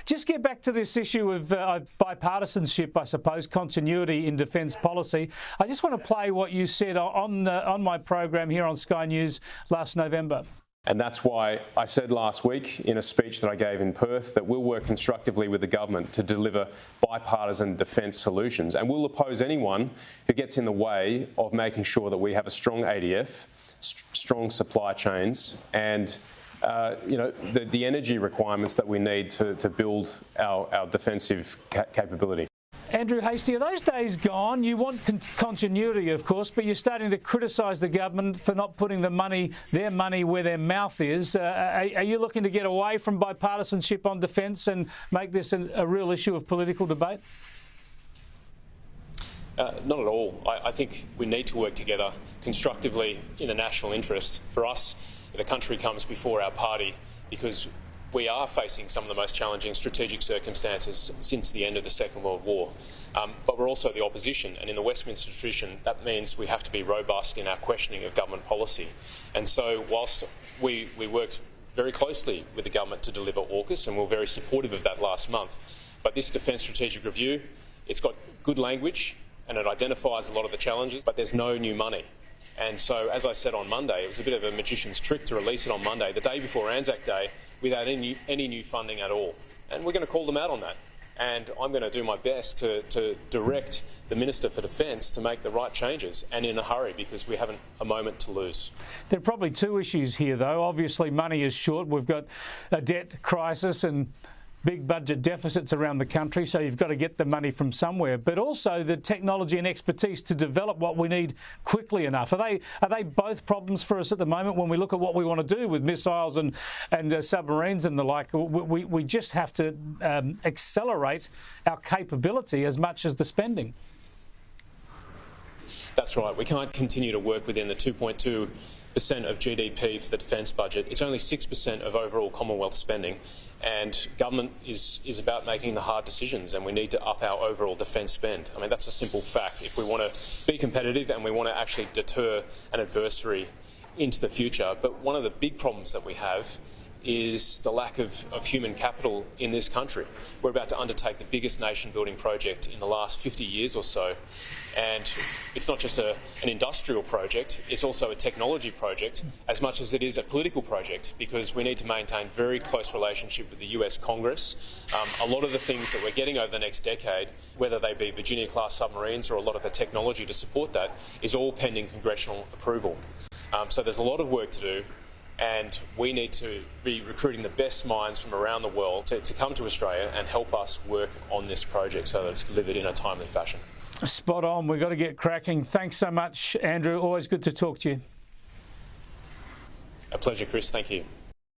Just get back to this issue of bipartisanship, I suppose, continuity in defence policy. I just want to play what you said on my program here on Sky News last November. And that's why I said last week in a speech that I gave in Perth that we'll work constructively with the government to deliver bipartisan defence solutions, and we'll oppose anyone who gets in the way of making sure that we have a strong ADF, strong supply chains, and the energy requirements that we need to build our defensive capability. Andrew Hastie, are those days gone? You want continuity, of course, but you're starting to criticise the government for not putting their money where their mouth is. Are you looking to get away from bipartisanship on defence and make this a real issue of political debate? Not at all. I think we need to work together constructively in the national interest. For us, the country comes before our party because we are facing some of the most challenging strategic circumstances since the end of the Second World War. But we're also the opposition, and in the Westminster tradition, that means we have to be robust in our questioning of government policy. And so whilst we worked very closely with the government to deliver AUKUS, and we're very supportive of that last month, but this Defence Strategic Review, it's got good language and it identifies a lot of the challenges, but there's no new money. And so, as I said on Monday, it was a bit of a magician's trick to release it on Monday, the day before Anzac Day, without any new funding at all. And we're going to call them out on that. And I'm going to do my best to direct the Minister for Defence to make the right changes, and in a hurry, because we haven't a moment to lose. There are probably two issues here, though. Obviously, money is short. We've got a debt crisis and big budget deficits around the country, so you've got to get the money from somewhere. But also the technology and expertise to develop what we need quickly enough. Are they both problems for us at the moment when we look at what we want to do with missiles and submarines and the like? We just have to accelerate our capability as much as the spending. That's right. We can't continue to work within the 2.2% of GDP for the defence budget. It's only 6% of overall Commonwealth spending, and government is about making the hard decisions, and we need to up our overall defence spend. I mean, that's a simple fact. If we want to be competitive and we want to actually deter an adversary into the future. But one of the big problems that we have is the lack of human capital in this country. We're about to undertake the biggest nation-building project in the last 50 years or so, and it's not just an industrial project, it's also a technology project as much as it is a political project, because we need to maintain very close relationship with the US Congress. A lot of the things that we're getting over the next decade, whether they be Virginia-class submarines or a lot of the technology to support that, is all pending congressional approval. So there's a lot of work to do, and we need to be recruiting the best minds from around the world to come to Australia and help us work on this project so that it's delivered in a timely fashion. Spot on. We've got to get cracking. Thanks so much, Andrew. Always good to talk to you. A pleasure, Chris. Thank you.